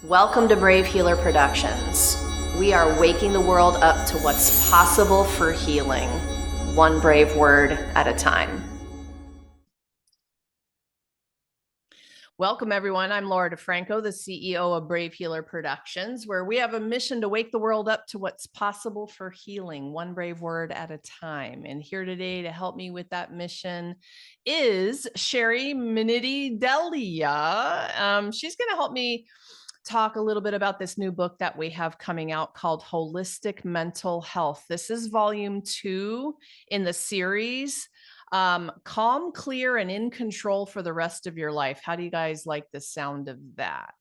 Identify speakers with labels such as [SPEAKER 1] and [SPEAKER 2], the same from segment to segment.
[SPEAKER 1] Welcome to Brave Healer Productions. We are waking the world up to what's possible for healing, one brave word at a time. Welcome, everyone. I'm Laura DeFranco, the CEO of Brave Healer Productions, where we have a mission to wake the world up to what's possible for healing, one brave word at a time. And here today to help me with that mission is Sherry Minniti D'Elia. She's going to help me talk a little bit about this new book that we have coming out called Holistic Mental Health. This is volume 2 in the series. Calm, clear, and in control for the rest of your life. How do you guys like the sound of that?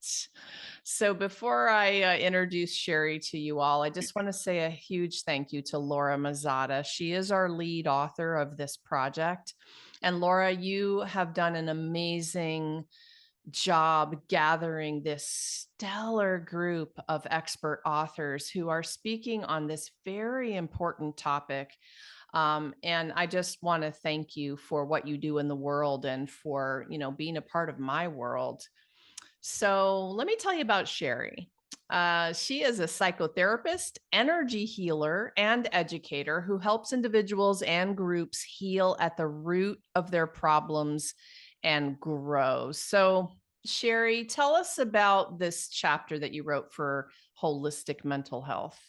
[SPEAKER 1] So before I introduce Sherry to you all, I just want to say a huge thank you to Laura Mazzata. She is our lead author of this project. And Laura, you have done an amazing job gathering this stellar group of expert authors who are speaking on this very important topic. And I just want to thank you for what you do in the world and for, being a part of my world. So let me tell you about Sherry. She is a psychotherapist, energy healer, and educator who helps individuals and groups heal at the root of their problems and grow. So, Sherry, tell us about this chapter that you wrote for Holistic Mental Health.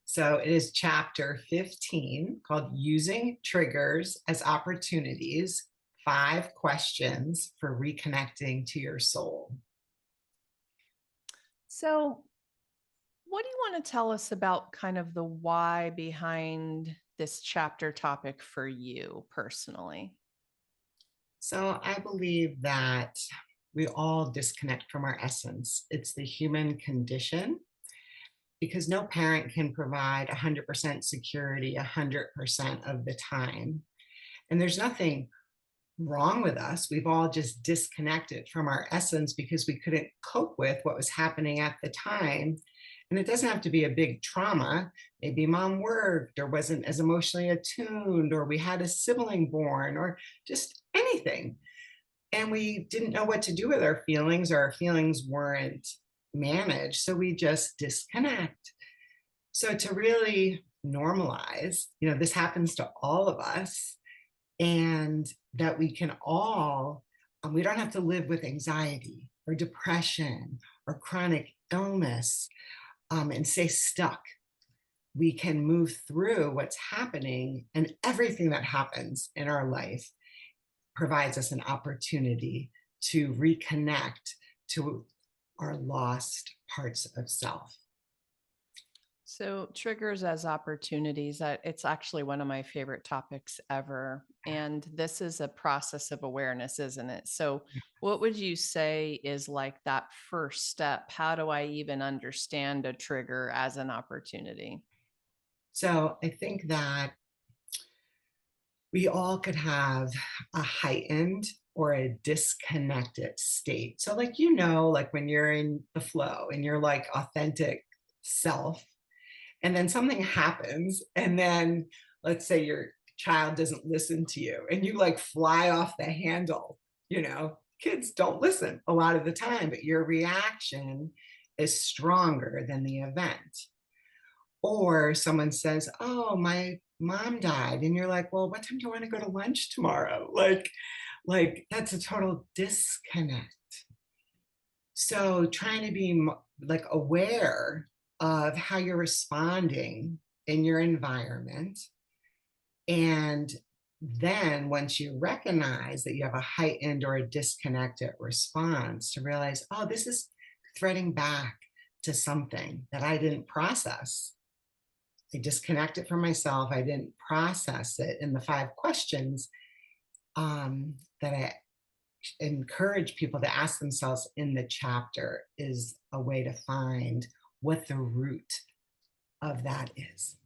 [SPEAKER 2] So it is chapter 15 called Using Triggers as Opportunities, 5 questions for reconnecting to your soul.
[SPEAKER 1] So what do you want to tell us about kind of the why behind this chapter topic for you personally?
[SPEAKER 2] So I believe that we all disconnect from our essence. It's the human condition because no parent can provide 100% security 100% of the time. And there's nothing wrong with us. We've all just disconnected from our essence because we couldn't cope with what was happening at the time. And it doesn't have to be a big trauma. Maybe mom worked or wasn't as emotionally attuned, or we had a sibling born, or just anything. And we didn't know what to do with our feelings, or our feelings weren't managed. So we just disconnect. So to really normalize, this happens to all of us, and that we can all, we don't have to live with anxiety or depression or chronic illness and stay stuck. We can move through what's happening, and everything that happens in our life provides us an opportunity to reconnect to our lost parts of self.
[SPEAKER 1] So triggers as opportunities, it's actually one of my favorite topics ever. And this is a process of awareness, isn't it? So what would you say is like that first step? How do I even understand a trigger as an opportunity?
[SPEAKER 2] So I think that we all could have a heightened or a disconnected state. So like when you're in the flow and you're like authentic self, and then something happens, and then let's say your child doesn't listen to you and you like fly off the handle. Kids don't listen a lot of the time, but your reaction is stronger than the event. Or someone says, oh, my mom died, and you're like, well, what time do you want to go to lunch tomorrow? Like that's a total disconnect. So trying to be like aware of how you're responding in your environment. And then once you recognize that you have a heightened or a disconnected response, to realize, oh, this is threading back to something that I didn't process. I disconnected from myself. I didn't process it. And the 5 questions that I encourage people to ask themselves in the chapter is a way to find what the root of that is.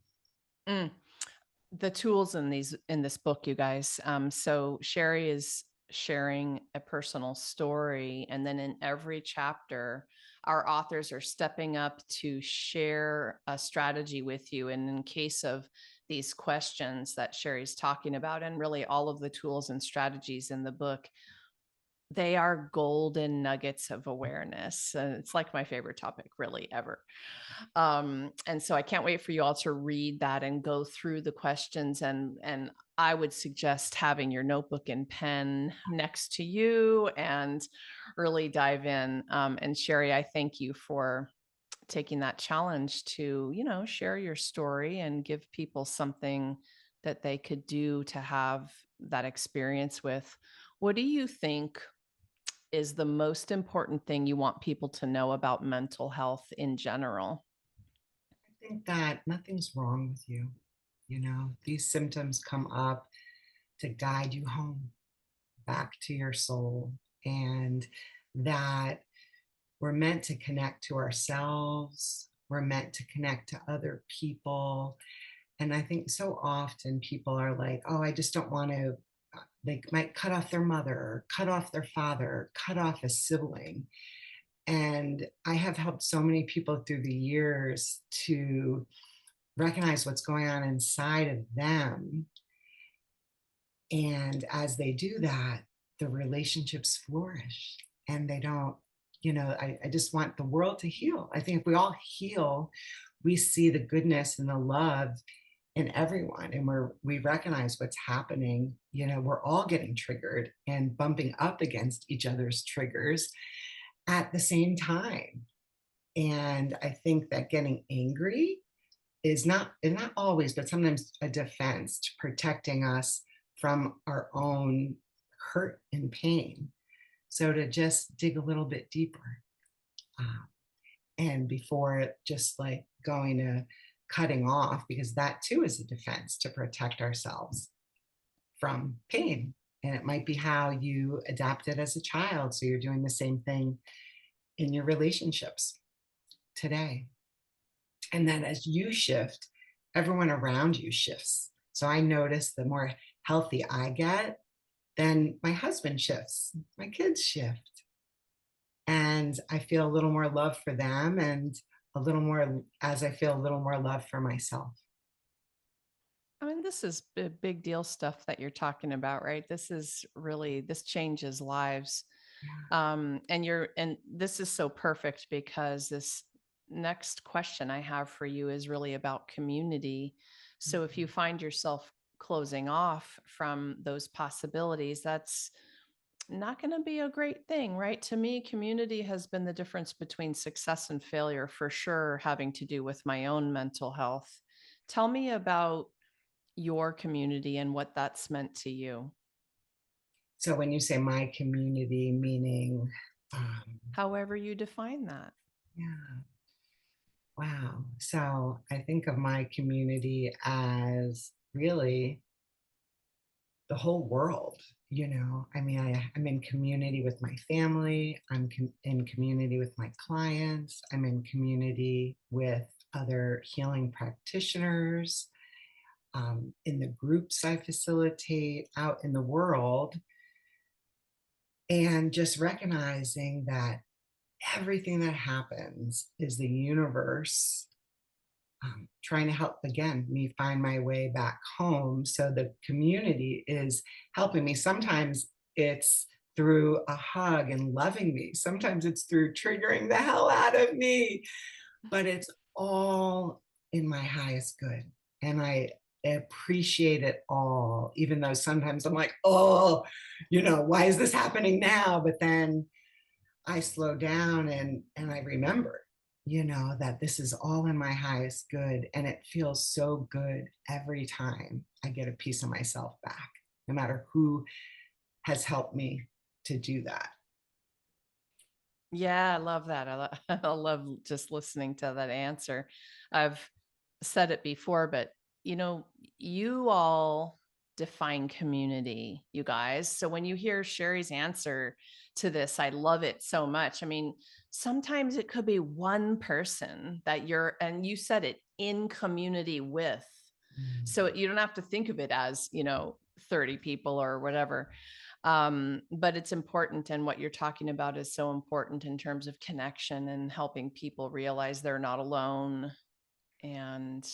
[SPEAKER 1] The tools in this book, you guys. So Sherry is sharing a personal story, and then in every chapter, our authors are stepping up to share a strategy with you. And in case of these questions that Sherry's talking about, and really all of the tools and strategies in the book, They are golden nuggets of awareness. And it's like my favorite topic, really, ever. And so I can't wait for you all to read that and go through the questions. And I would suggest having your notebook and pen next to you and really dive in. And Sherry, I thank you for taking that challenge to, share your story and give people something that they could do to have that experience with. What do you think is the most important thing you want people to know about mental health in general?
[SPEAKER 2] I think that nothing's wrong with you. These symptoms come up to guide you home back to your soul, and that we're meant to connect to ourselves. We're meant to connect to other people. And I think so often people are like, oh, I just don't want to. They might cut off their mother, cut off their father, cut off a sibling. And I have helped so many people through the years to recognize what's going on inside of them. And as they do that, the relationships flourish and they don't, I just want the world to heal. I think if we all heal, we see the goodness and the love in everyone, and we recognize what's happening. We're all getting triggered and bumping up against each other's triggers at the same time. And I think that getting angry is not always, but sometimes a defense to protecting us from our own hurt and pain. So to just dig a little bit deeper, uh, and before just like going to cutting off, because that too is a defense to protect ourselves from pain. And it might be how you adapted as a child. So you're doing the same thing in your relationships today. And then as you shift, everyone around you shifts. So I notice the more healthy I get, then my husband shifts, my kids shift. And I feel a little more love for them, and a little more as I feel a little more love for myself.
[SPEAKER 1] I mean, this is big deal stuff that you're talking about, right? This changes lives.
[SPEAKER 2] Yeah.
[SPEAKER 1] And this is so perfect because this next question I have for you is really about community. So if you
[SPEAKER 2] Mhm.
[SPEAKER 1] find yourself closing off from those possibilities, that's not going to be a great thing, right? To me, community has been the difference between success and failure for sure, having to do with my own mental health. Tell me about your community and what that's meant to you,
[SPEAKER 2] So when you say my community, meaning,
[SPEAKER 1] however you define that.
[SPEAKER 2] yeah, wow. So I think of my community as really the whole world. I mean, I'm in community with my family, in community with my clients, I'm in community with other healing practitioners, in the groups I facilitate out in the world, and just recognizing that everything that happens is the universe, trying to help again me find my way back home. So the community is helping me. Sometimes it's through a hug and loving me. Sometimes it's through triggering the hell out of me, but it's all in my highest good. And I appreciate it all, even though sometimes I'm like, oh, why is this happening now? But then I slow down and I remember, that this is all in my highest good, and it feels so good every time I get a piece of myself back, no matter who has helped me to do that.
[SPEAKER 1] Yeah, I love that. I love just listening to that answer. I've said it before, but you know, you all define community, you guys. So when you hear Sherry's answer to this, I love it so much. I mean, sometimes it could be one person that and you said it, in community with. So
[SPEAKER 2] Mm.
[SPEAKER 1] you don't have to think of it as, 30 people or whatever. But it's important. And what you're talking about is so important in terms of connection and helping people realize they're not alone. And,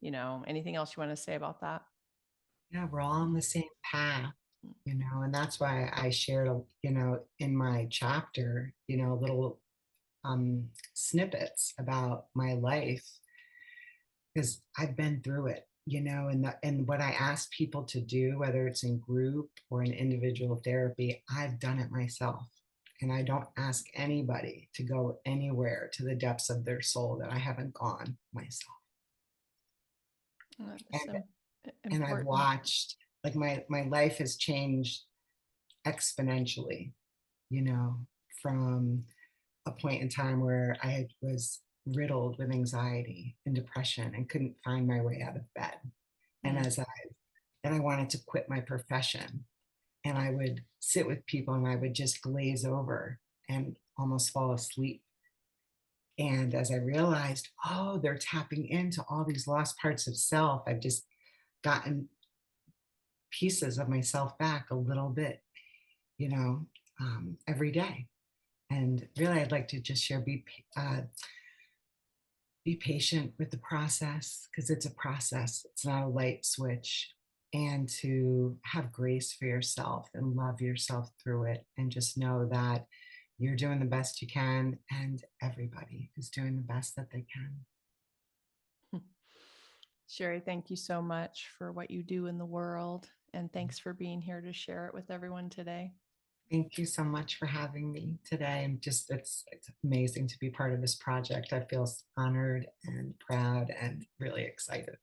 [SPEAKER 1] anything else you want to say about that?
[SPEAKER 2] Yeah, we're all on the same path. And that's why I shared, in my chapter, little snippets about my life, because I've been through it, and what I ask people to do, whether it's in group or in individual therapy, I've done it myself. And I don't ask anybody to go anywhere to the depths of their soul that I haven't gone myself.
[SPEAKER 1] That's
[SPEAKER 2] And and I've
[SPEAKER 1] important.
[SPEAKER 2] watched, like, my life has changed exponentially, you know, from a point in time where was riddled with anxiety and depression and couldn't find my way out of bed. And
[SPEAKER 1] Mm.
[SPEAKER 2] I wanted to quit my profession, and I would sit with people and I would just glaze over and almost fall asleep. And as I realized, oh, they're tapping into all these lost parts of self, I've just gotten pieces of myself back a little bit, you know, every day. And really, I'd like to just share, be patient with the process, because it's a process. It's not a light switch. And to have grace for yourself and love yourself through it, and just know that you're doing the best you can, and everybody is doing the best that they can.
[SPEAKER 1] Sherry, thank you so much for what you do in the world. And thanks for being here to share it with everyone today.
[SPEAKER 2] Thank you so much for having me today. It's amazing to be part of this project. I feel honored and proud and really excited.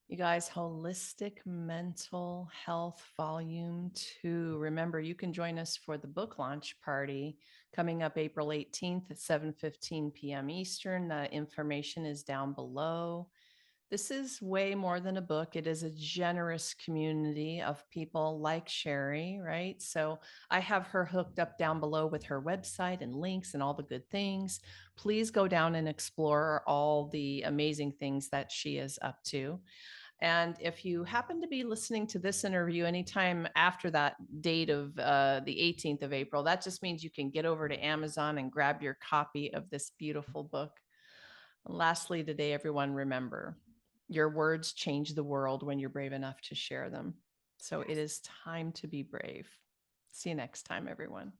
[SPEAKER 1] You guys, Holistic Mental Health Volume 2. Remember, you can join us for the book launch party coming up April 18th at 7:15 p.m. Eastern. The information is down below. This is way more than a book. It is a generous community of people like Sherry, right? So I have her hooked up down below with her website and links and all the good things. Please go down and explore all the amazing things that she is up to. And if you happen to be listening to this interview anytime after that date of the 18th of April, that just means you can get over to Amazon and grab your copy of this beautiful book. Lastly, today, everyone, remember your words change the world when you're brave enough to share them. So it
[SPEAKER 2] Yes.
[SPEAKER 1] is time to be brave. See you next time, everyone.